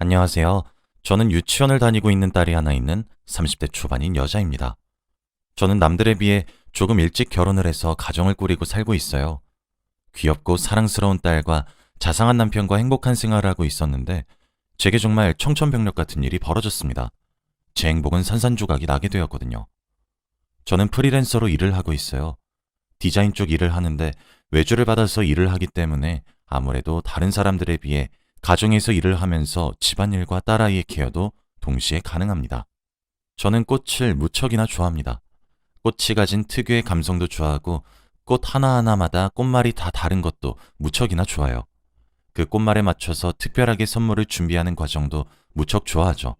안녕하세요. 저는 유치원을 다니고 있는 딸이 하나 있는 30대 초반인 여자입니다. 저는 남들에 비해 조금 일찍 결혼을 해서 가정을 꾸리고 살고 있어요. 귀엽고 사랑스러운 딸과 자상한 남편과 행복한 생활을 하고 있었는데 제게 정말 청천벽력 같은 일이 벌어졌습니다. 제 행복은 산산조각이 나게 되었거든요. 저는 프리랜서로 일을 하고 있어요. 디자인 쪽 일을 하는데 외주를 받아서 일을 하기 때문에 아무래도 다른 사람들에 비해 가정에서 일을 하면서 집안일과 딸아이의 케어도 동시에 가능합니다. 저는 꽃을 무척이나 좋아합니다. 꽃이 가진 특유의 감성도 좋아하고 꽃 하나하나마다 꽃말이 다 다른 것도 무척이나 좋아요. 그 꽃말에 맞춰서 특별하게 선물을 준비하는 과정도 무척 좋아하죠.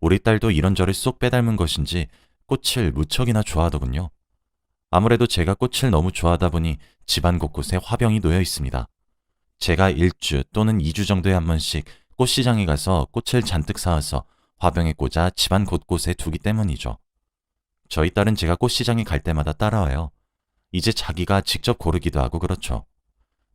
우리 딸도 이런저를 쏙 빼닮은 것인지 꽃을 무척이나 좋아하더군요. 아무래도 제가 꽃을 너무 좋아하다 보니 집안 곳곳에 화병이 놓여 있습니다. 제가 1주 또는 2주 정도에 한 번씩 꽃시장에 가서 꽃을 잔뜩 사와서 화병에 꽂아 집안 곳곳에 두기 때문이죠. 저희 딸은 제가 꽃시장에 갈 때마다 따라와요. 이제 자기가 직접 고르기도 하고 그렇죠.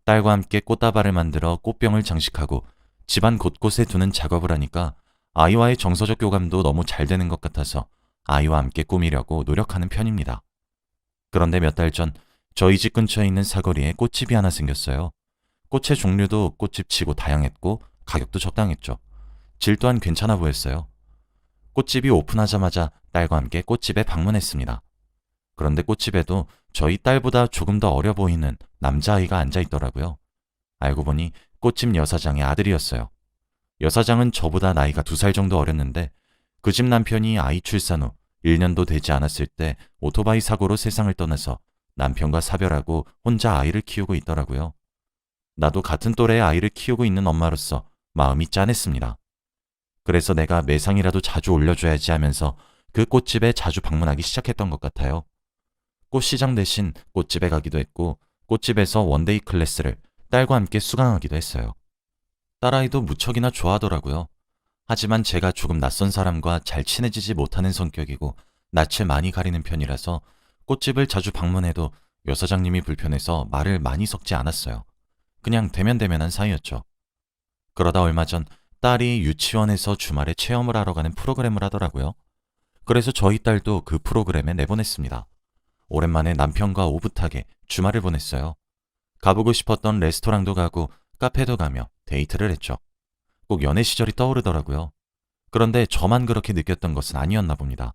딸과 함께 꽃다발을 만들어 꽃병을 장식하고 집안 곳곳에 두는 작업을 하니까 아이와의 정서적 교감도 너무 잘 되는 것 같아서 아이와 함께 꾸미려고 노력하는 편입니다. 그런데 몇 달 전 저희 집 근처에 있는 사거리에 꽃집이 하나 생겼어요. 꽃의 종류도 꽃집 치고 다양했고 가격도 적당했죠. 질 또한 괜찮아 보였어요. 꽃집이 오픈하자마자 딸과 함께 꽃집에 방문했습니다. 그런데 꽃집에도 저희 딸보다 조금 더 어려 보이는 남자아이가 앉아 있더라고요. 알고 보니 꽃집 여사장의 아들이었어요. 여사장은 저보다 나이가 2살 정도 어렸는데 그 집 남편이 아이 출산 후 1년도 되지 않았을 때 오토바이 사고로 세상을 떠나서 남편과 사별하고 혼자 아이를 키우고 있더라고요. 나도 같은 또래의 아이를 키우고 있는 엄마로서 마음이 짠했습니다. 그래서 내가 매상이라도 자주 올려줘야지 하면서 그 꽃집에 자주 방문하기 시작했던 것 같아요. 꽃시장 대신 꽃집에 가기도 했고 꽃집에서 원데이 클래스를 딸과 함께 수강하기도 했어요. 딸아이도 무척이나 좋아하더라고요. 하지만 제가 조금 낯선 사람과 잘 친해지지 못하는 성격이고 낯을 많이 가리는 편이라서 꽃집을 자주 방문해도 여사장님이 불편해서 말을 많이 섞지 않았어요. 그냥 대면대면한 사이였죠. 그러다 얼마 전 딸이 유치원에서 주말에 체험을 하러 가는 프로그램을 하더라고요. 그래서 저희 딸도 그 프로그램에 내보냈습니다. 오랜만에 남편과 오붓하게 주말을 보냈어요. 가보고 싶었던 레스토랑도 가고 카페도 가며 데이트를 했죠. 꼭 연애 시절이 떠오르더라고요. 그런데 저만 그렇게 느꼈던 것은 아니었나 봅니다.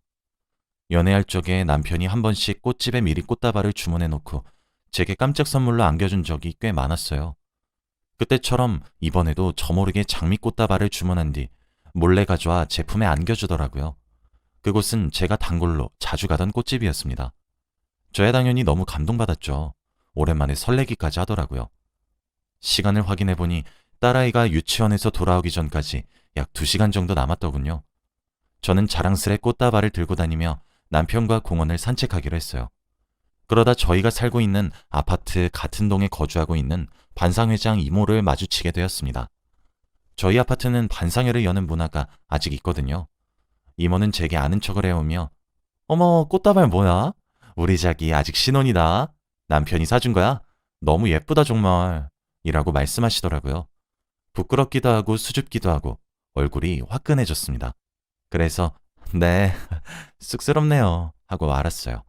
연애할 적에 남편이 한 번씩 꽃집에 미리 꽃다발을 주문해 놓고 제게 깜짝 선물로 안겨준 적이 꽤 많았어요. 그때처럼 이번에도 저 모르게 장미꽃다발을 주문한 뒤 몰래 가져와 제품에 안겨주더라고요. 그곳은 제가 단골로 자주 가던 꽃집이었습니다. 저야 당연히 너무 감동받았죠. 오랜만에 설레기까지 하더라고요. 시간을 확인해보니 딸아이가 유치원에서 돌아오기 전까지 약 2시간 정도 남았더군요. 저는 자랑스레 꽃다발을 들고 다니며 남편과 공원을 산책하기로 했어요. 그러다 저희가 살고 있는 아파트 같은 동에 거주하고 있는 반상회장 이모를 마주치게 되었습니다. 저희 아파트는 반상회를 여는 문화가 아직 있거든요. 이모는 제게 아는 척을 해오며 어머 꽃다발 뭐야? 우리 자기 아직 신혼이다. 남편이 사준 거야? 너무 예쁘다 정말. 이라고 말씀하시더라고요. 부끄럽기도 하고 수줍기도 하고 얼굴이 화끈해졌습니다. 그래서 네, 쑥스럽네요 하고 말았어요.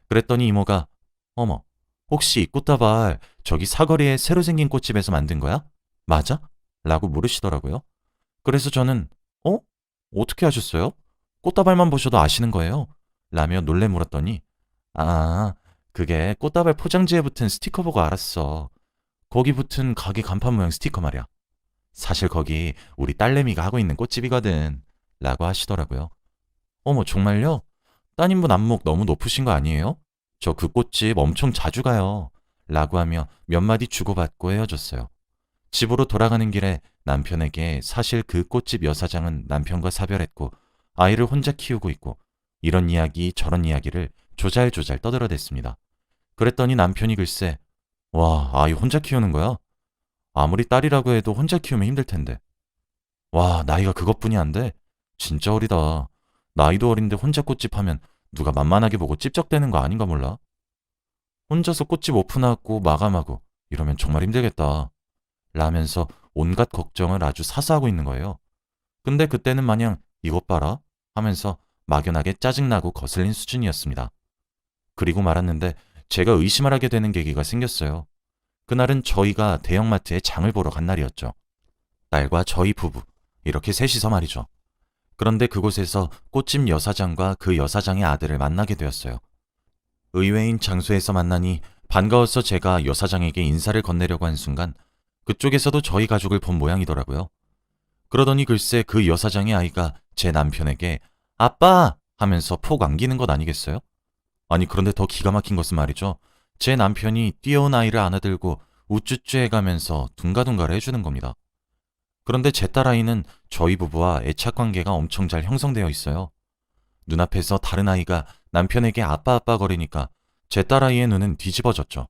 그랬더니 이모가 어머, 혹시 이 꽃다발 저기 사거리에 새로 생긴 꽃집에서 만든 거야? 맞아? 라고 물으시더라고요. 그래서 저는 어? 어떻게 아셨어요? 꽃다발만 보셔도 아시는 거예요? 라며 놀래 물었더니 아, 그게 꽃다발 포장지에 붙은 스티커 보고 알았어. 거기 붙은 가게 간판 모양 스티커 말이야. 사실 거기 우리 딸내미가 하고 있는 꽃집이거든. 라고 하시더라고요. 어머, 정말요? 따님분 안목 너무 높으신 거 아니에요? 저 그 꽃집 엄청 자주 가요. 라고 하며 몇 마디 주고받고 헤어졌어요. 집으로 돌아가는 길에 남편에게 사실 그 꽃집 여사장은 남편과 사별했고 아이를 혼자 키우고 있고 이런 이야기 저런 이야기를 조잘조잘 떠들어댔습니다. 그랬더니 남편이 글쎄 와, 아이 혼자 키우는 거야? 아무리 딸이라고 해도 혼자 키우면 힘들 텐데. 와, 나이가 그것뿐이 안 돼? 진짜 어리다. 나이도 어린데 혼자 꽃집 하면 누가 만만하게 보고 찝적대는 거 아닌가 몰라? 혼자서 꽃집 오픈하고 마감하고 이러면 정말 힘들겠다. 라면서 온갖 걱정을 아주 사서하고 있는 거예요. 근데 그때는 마냥 이것 봐라 하면서 막연하게 짜증나고 거슬린 수준이었습니다. 그리고 말았는데 제가 의심을 하게 되는 계기가 생겼어요. 그날은 저희가 대형마트에 장을 보러 간 날이었죠. 딸과 저희 부부, 이렇게 셋이서 말이죠. 그런데 그곳에서 꽃집 여사장과 그 여사장의 아들을 만나게 되었어요. 의외인 장소에서 만나니 반가워서 제가 여사장에게 인사를 건네려고 한 순간 그쪽에서도 저희 가족을 본 모양이더라고요. 그러더니 글쎄 그 여사장의 아이가 제 남편에게 아빠! 하면서 폭 안기는 것 아니겠어요? 아니 그런데 더 기가 막힌 것은 말이죠. 제 남편이 뛰어온 아이를 안아들고 우쭈쭈 해가면서 둥가둥가를 해주는 겁니다. 그런데 제 딸아이는 저희 부부와 애착 관계가 엄청 잘 형성되어 있어요. 눈앞에서 다른 아이가 남편에게 아빠 아빠 거리니까 제 딸아이의 눈은 뒤집어졌죠.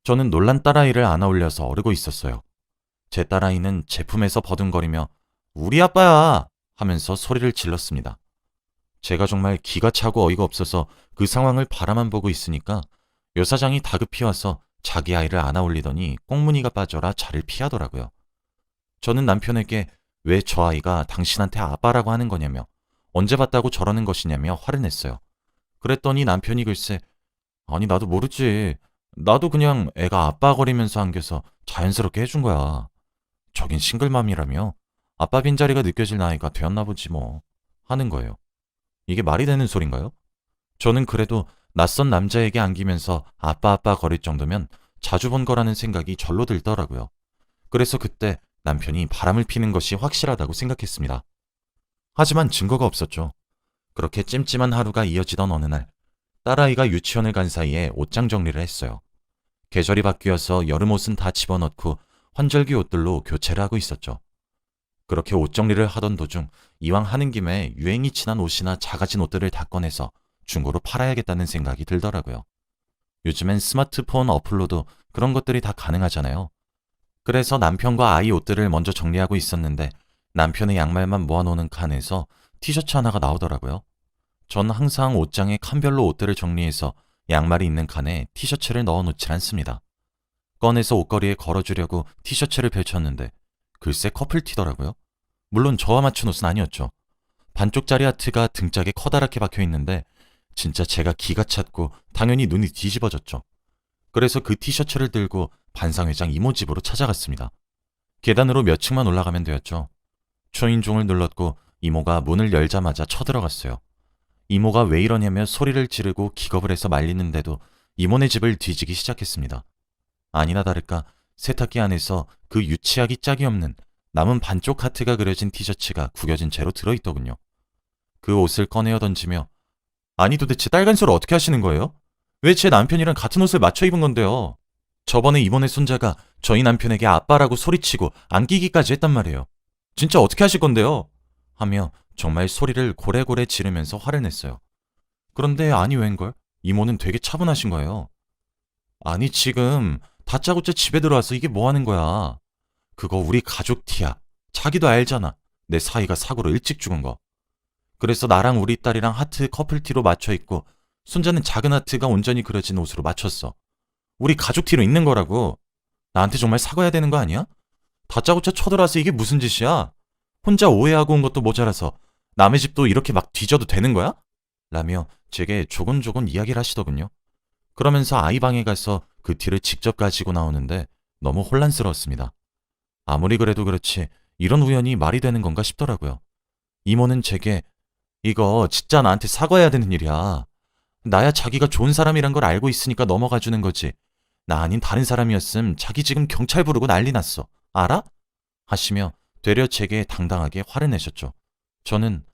저는 놀란 딸아이를 안아 올려서 어르고 있었어요. 제 딸아이는 제 품에서 버둥거리며 우리 아빠야! 하면서 소리를 질렀습니다. 제가 정말 기가 차고 어이가 없어서 그 상황을 바라만 보고 있으니까 여사장이 다급히 와서 자기 아이를 안아 올리더니 꽁무니가 빠져라 자를 피하더라고요. 저는 남편에게 왜 저 아이가 당신한테 아빠라고 하는 거냐며 언제 봤다고 저러는 것이냐며 화를 냈어요. 그랬더니 남편이 글쎄 아니 나도 모르지. 나도 그냥 애가 아빠 거리면서 안겨서 자연스럽게 해준 거야. 저긴 싱글맘이라며 아빠 빈자리가 느껴질 나이가 되었나 보지 뭐 하는 거예요. 이게 말이 되는 소린가요? 저는 그래도 낯선 남자에게 안기면서 아빠 아빠 거릴 정도면 자주 본 거라는 생각이 절로 들더라고요. 그래서 그때 남편이 바람을 피는 것이 확실하다고 생각했습니다. 하지만 증거가 없었죠. 그렇게 찜찜한 하루가 이어지던 어느 날 딸아이가 유치원을 간 사이에 옷장 정리를 했어요. 계절이 바뀌어서 여름 옷은 다 집어넣고 환절기 옷들로 교체를 하고 있었죠. 그렇게 옷 정리를 하던 도중 이왕 하는 김에 유행이 지난 옷이나 작아진 옷들을 다 꺼내서 중고로 팔아야겠다는 생각이 들더라고요. 요즘엔 스마트폰 어플로도 그런 것들이 다 가능하잖아요. 그래서 남편과 아이 옷들을 먼저 정리하고 있었는데 남편의 양말만 모아놓는 칸에서 티셔츠 하나가 나오더라고요. 전 항상 옷장에 칸별로 옷들을 정리해서 양말이 있는 칸에 티셔츠를 넣어놓질 않습니다. 꺼내서 옷걸이에 걸어주려고 티셔츠를 펼쳤는데 글쎄 커플티더라고요. 물론 저와 맞춘 옷은 아니었죠. 반쪽짜리 하트가 등짝에 커다랗게 박혀 있는데 진짜 제가 기가 찼고 당연히 눈이 뒤집어졌죠. 그래서 그 티셔츠를 들고 반상회장 이모 집으로 찾아갔습니다. 계단으로 몇 층만 올라가면 되었죠. 초인종을 눌렀고 이모가 문을 열자마자 쳐들어갔어요. 이모가 왜 이러냐며 소리를 지르고 기겁을 해서 말리는데도 이모네 집을 뒤지기 시작했습니다. 아니나 다를까 세탁기 안에서 그 유치하기 짝이 없는 남은 반쪽 하트가 그려진 티셔츠가 구겨진 채로 들어있더군요. 그 옷을 꺼내어 던지며 아니 도대체 딸간소를 어떻게 하시는 거예요? 왜 제 남편이랑 같은 옷을 맞춰 입은 건데요? 저번에 이모네 손자가 저희 남편에게 아빠라고 소리치고 안기기까지 했단 말이에요. 진짜 어떻게 하실 건데요? 하며 정말 소리를 고래고래 지르면서 화를 냈어요. 그런데 아니 웬걸? 이모는 되게 차분하신 거예요. 아니 지금 다짜고짜 집에 들어와서 이게 뭐 하는 거야? 그거 우리 가족 티야. 자기도 알잖아. 내 사이가 사고로 일찍 죽은 거. 그래서 나랑 우리 딸이랑 하트 커플티로 맞춰 입고 손자는 작은 하트가 온전히 그려진 옷으로 맞췄어. 우리 가족 티로 있는 거라고. 나한테 정말 사과해야 되는 거 아니야? 다짜고짜 쳐들어와서 이게 무슨 짓이야? 혼자 오해하고 온 것도 모자라서 남의 집도 이렇게 막 뒤져도 되는 거야? 라며 제게 조곤조곤 이야기를 하시더군요. 그러면서 아이 방에 가서 그 티를 직접 가지고 나오는데 너무 혼란스러웠습니다. 아무리 그래도 그렇지 이런 우연이 말이 되는 건가 싶더라고요. 이모는 제게 이거 진짜 나한테 사과해야 되는 일이야. 나야 자기가 좋은 사람이란 걸 알고 있으니까 넘어가 주는 거지. 나 아닌 다른 사람이었음 자기 지금 경찰 부르고 난리 났어. 알아? 하시며 되려 제게 당당하게 화를 내셨죠. 저는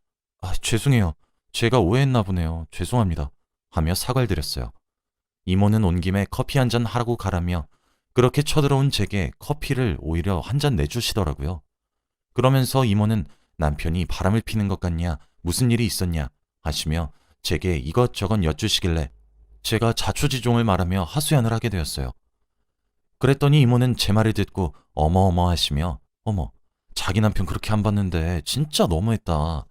죄송해요. 제가 오해했나 보네요. 죄송합니다. 하며 사과를 드렸어요. 이모는 온 김에 커피 한 잔 하라고 가라며 그렇게 쳐들어온 제게 커피를 오히려 한 잔 내주시더라고요. 그러면서 이모는 남편이 바람을 피는 것 같냐, 무슨 일이 있었냐 하시며 제게 이것저것 여쭈시길래 제가 자초지종을 말하며 하소연을 하게 되었어요. 그랬더니 이모는 제 말을 듣고 어머어머 하시며 어머, 자기 남편 그렇게 안 봤는데 진짜 너무했다.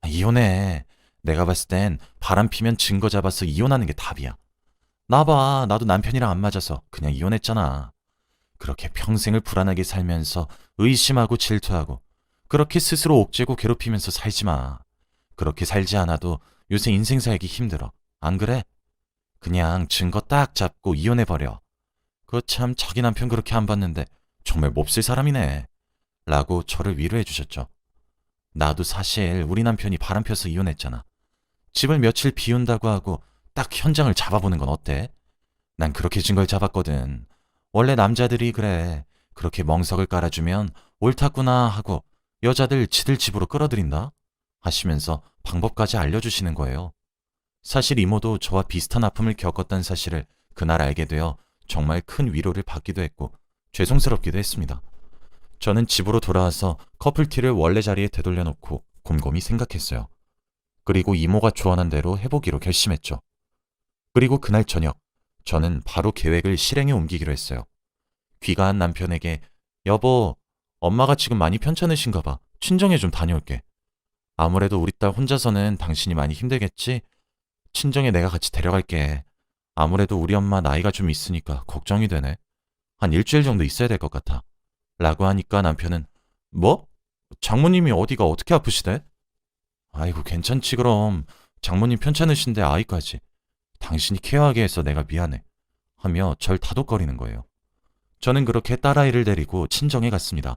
이혼해. 내가 봤을 땐 바람 피면 증거 잡아서 이혼하는 게 답이야. 나봐, 나도 남편이랑 안 맞아서 그냥 이혼했잖아. 그렇게 평생을 불안하게 살면서 의심하고 질투하고 그렇게 스스로 옥죄고 괴롭히면서 살지 마. 그렇게 살지 않아도 요새 인생 살기 힘들어. 안 그래? 그냥 증거 딱 잡고 이혼해버려. 그 참 자기 남편 그렇게 안 봤는데 정말 몹쓸 사람이네. 라고 저를 위로해 주셨죠. 나도 사실 우리 남편이 바람 펴서 이혼했잖아. 집을 며칠 비운다고 하고 딱 현장을 잡아보는 건 어때? 난 그렇게 증거를 잡았거든. 원래 남자들이 그래. 그렇게 멍석을 깔아주면 옳았구나 하고 여자들 지들 집으로 끌어들인다? 하시면서 방법까지 알려주시는 거예요. 사실 이모도 저와 비슷한 아픔을 겪었다는 사실을 그날 알게 되어 정말 큰 위로를 받기도 했고 죄송스럽기도 했습니다. 저는 집으로 돌아와서 커플티를 원래 자리에 되돌려놓고 곰곰이 생각했어요. 그리고 이모가 조언한 대로 해보기로 결심했죠. 그리고 그날 저녁, 저는 바로 계획을 실행에 옮기기로 했어요. 귀가한 남편에게 여보, 엄마가 지금 많이 편찮으신가 봐. 친정에 좀 다녀올게. 아무래도 우리 딸 혼자서는 당신이 많이 힘들겠지? 친정에 내가 같이 데려갈게. 아무래도 우리 엄마 나이가 좀 있으니까 걱정이 되네. 한 일주일 정도 있어야 될 것 같아. 라고 하니까 남편은 뭐? 장모님이 어디가 어떻게 아프시대? 아이고 괜찮지 그럼. 장모님 편찮으신데 아이까지. 당신이 케어하게 해서 내가 미안해. 하며 절 다독거리는 거예요. 저는 그렇게 딸아이를 데리고 친정에 갔습니다.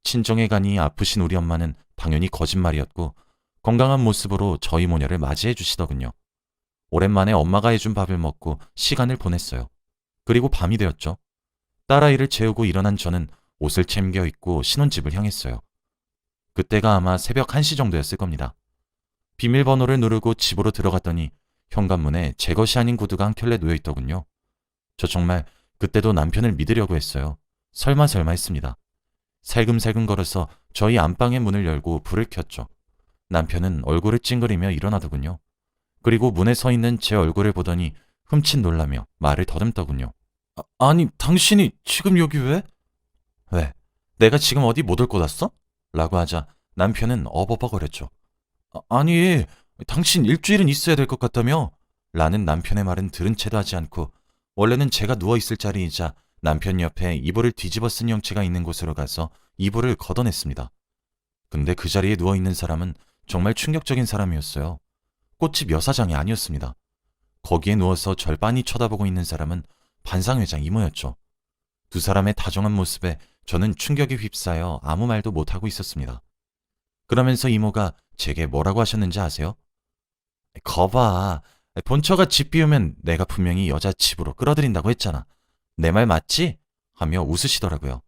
친정에 가니 아프신 우리 엄마는 당연히 거짓말이었고 건강한 모습으로 저희 모녀를 맞이해 주시더군요. 오랜만에 엄마가 해준 밥을 먹고 시간을 보냈어요. 그리고 밤이 되었죠. 딸아이를 재우고 일어난 저는 옷을 챙겨 입고 신혼집을 향했어요. 그때가 아마 새벽 1시 정도였을 겁니다. 비밀번호를 누르고 집으로 들어갔더니 현관문에 제 것이 아닌 구두가 한 켤레 놓여 있더군요. 저 정말 그때도 남편을 믿으려고 했어요. 설마 했습니다. 살금살금 걸어서 저희 안방의 문을 열고 불을 켰죠. 남편은 얼굴을 찡그리며 일어나더군요. 그리고 문에 서 있는 제 얼굴을 보더니 흠칫 놀라며 말을 더듬더군요. 아니, 당신이 지금 여기 왜? 왜? 내가 지금 어디 못 올 것 같았어? 라고 하자 남편은 어버버거렸죠. 아니, 당신 일주일은 있어야 될 것 같다며? 라는 남편의 말은 들은 채도 하지 않고 원래는 제가 누워있을 자리이자 남편 옆에 이불을 뒤집어 쓴 형체가 있는 곳으로 가서 이불을 걷어냈습니다. 근데 그 자리에 누워있는 사람은 정말 충격적인 사람이었어요. 꽃집 여사장이 아니었습니다. 거기에 누워서 절 빤히 쳐다보고 있는 사람은 반상회장 이모였죠. 두 사람의 다정한 모습에 저는 충격에 휩싸여 아무 말도 못하고 있었습니다. 그러면서 이모가 제게 뭐라고 하셨는지 아세요? 거봐, 본처가 집 비우면 내가 분명히 여자 집으로 끌어들인다고 했잖아. 내 말 맞지? 하며 웃으시더라고요.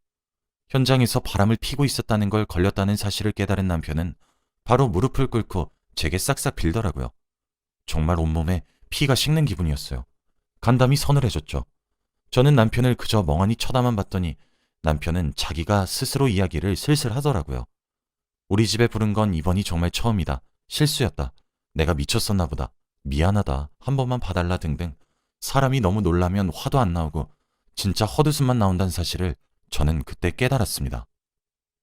현장에서 바람을 피고 있었다는 걸 걸렸다는 사실을 깨달은 남편은 바로 무릎을 꿇고 제게 싹싹 빌더라고요. 정말 온몸에 피가 식는 기분이었어요. 간담이 서늘해졌죠. 저는 남편을 그저 멍하니 쳐다만 봤더니 남편은 자기가 스스로 이야기를 슬슬 하더라고요. 우리 집에 부른 건 이번이 정말 처음이다. 실수였다. 내가 미쳤었나 보다. 미안하다. 한 번만 봐달라 등등. 사람이 너무 놀라면 화도 안 나오고 진짜 헛웃음만 나온다는 사실을 저는 그때 깨달았습니다.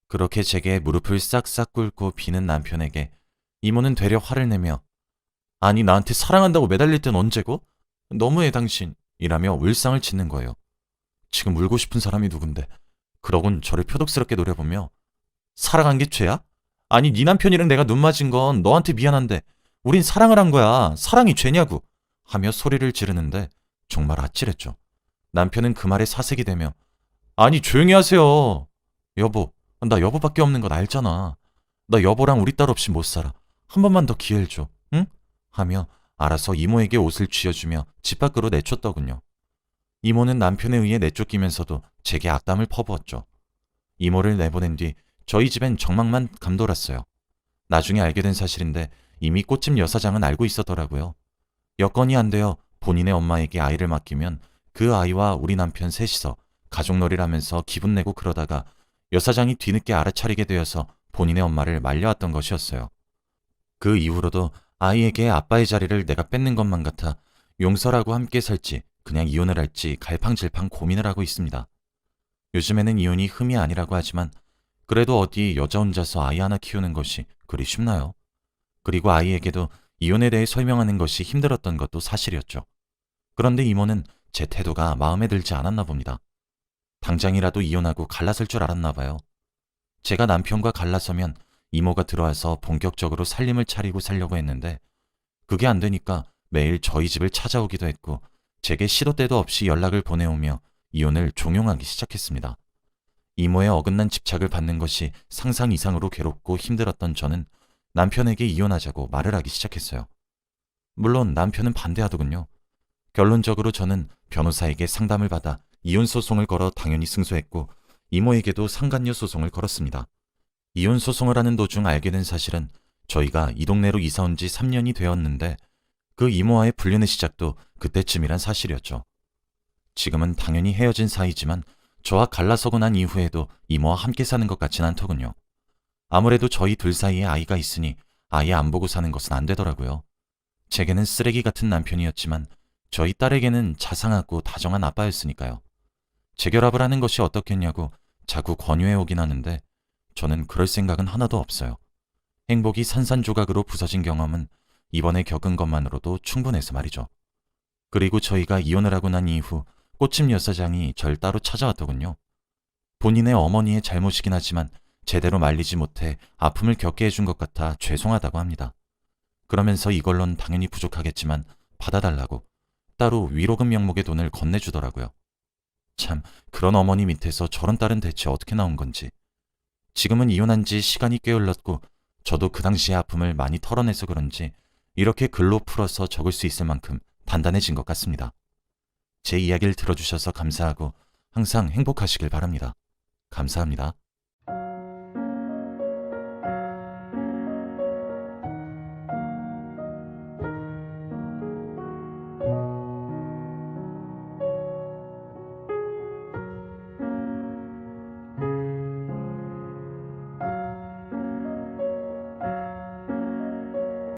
그렇게 제게 무릎을 싹싹 꿇고 비는 남편에게 이모는 되려 화를 내며 아니 나한테 사랑한다고 매달릴 땐 언제고? 너무해 당신 이라며 울상을 짓는 거예요. 지금 울고 싶은 사람이 누군데 그러곤 저를 표독스럽게 노려보며 사랑한 게 죄야? 아니 네 남편이랑 내가 눈 맞은 건 너한테 미안한데 우린 사랑을 한 거야. 사랑이 죄냐고 하며 소리를 지르는데 정말 아찔했죠. 남편은 그 말에 사색이 되며 아니 조용히 하세요. 여보, 나 여보밖에 없는 건 알잖아. 나 여보랑 우리 딸 없이 못 살아. 한 번만 더 기회를 줘. 응? 하며 알아서 이모에게 옷을 쥐어주며 집 밖으로 내쫓더군요. 이모는 남편에 의해 내쫓기면서도 제게 악담을 퍼부었죠. 이모를 내보낸 뒤 저희 집엔 정막만 감돌았어요. 나중에 알게 된 사실인데 이미 꽃집 여사장은 알고 있었더라고요. 여건이 안 되어 본인의 엄마에게 아이를 맡기면 그 아이와 우리 남편 셋이서 가족놀이를 하면서 기분 내고 그러다가 여사장이 뒤늦게 알아차리게 되어서 본인의 엄마를 말려왔던 것이었어요. 그 이후로도 아이에게 아빠의 자리를 내가 뺏는 것만 같아 용서라고 함께 살지 그냥 이혼을 할지 갈팡질팡 고민을 하고 있습니다. 요즘에는 이혼이 흠이 아니라고 하지만 그래도 어디 여자 혼자서 아이 하나 키우는 것이 그리 쉽나요? 그리고 아이에게도 이혼에 대해 설명하는 것이 힘들었던 것도 사실이었죠. 그런데 이모는 제 태도가 마음에 들지 않았나 봅니다. 당장이라도 이혼하고 갈라설 줄 알았나 봐요. 제가 남편과 갈라서면 이모가 들어와서 본격적으로 살림을 차리고 살려고 했는데 그게 안 되니까 매일 저희 집을 찾아오기도 했고 제게 시도 때도 없이 연락을 보내오며 이혼을 종용하기 시작했습니다. 이모의 어긋난 집착을 받는 것이 상상 이상으로 괴롭고 힘들었던 저는 남편에게 이혼하자고 말을 하기 시작했어요. 물론 남편은 반대하더군요. 결론적으로 저는 변호사에게 상담을 받아 이혼 소송을 걸어 당연히 승소했고 이모에게도 상간녀 소송을 걸었습니다. 이혼 소송을 하는 도중 알게 된 사실은 저희가 이 동네로 이사 온 지 3년이 되었는데 그 이모와의 불륜의 시작도 그때쯤이란 사실이었죠. 지금은 당연히 헤어진 사이지만 저와 갈라서고 난 이후에도 이모와 함께 사는 것 같진 않더군요. 아무래도 저희 둘 사이에 아이가 있으니 아예 안 보고 사는 것은 안 되더라고요. 제게는 쓰레기 같은 남편이었지만 저희 딸에게는 자상하고 다정한 아빠였으니까요. 재결합을 하는 것이 어떻겠냐고 자꾸 권유해 오긴 하는데 저는 그럴 생각은 하나도 없어요. 행복이 산산조각으로 부서진 경험은 이번에 겪은 것만으로도 충분해서 말이죠. 그리고 저희가 이혼을 하고 난 이후 꽃집 여사장이 절 따로 찾아왔더군요. 본인의 어머니의 잘못이긴 하지만 제대로 말리지 못해 아픔을 겪게 해준 것 같아 죄송하다고 합니다. 그러면서 이걸론 당연히 부족하겠지만 받아달라고 따로 위로금 명목의 돈을 건네주더라고요. 참, 그런 어머니 밑에서 저런 딸은 대체 어떻게 나온 건지. 지금은 이혼한 지 시간이 꽤 흘렀고 저도 그 당시의 아픔을 많이 털어내서 그런지 이렇게 글로 풀어서 적을 수 있을 만큼 단단해진 것 같습니다. 제 이야기를 들어주셔서 감사하고 항상 행복하시길 바랍니다. 감사합니다.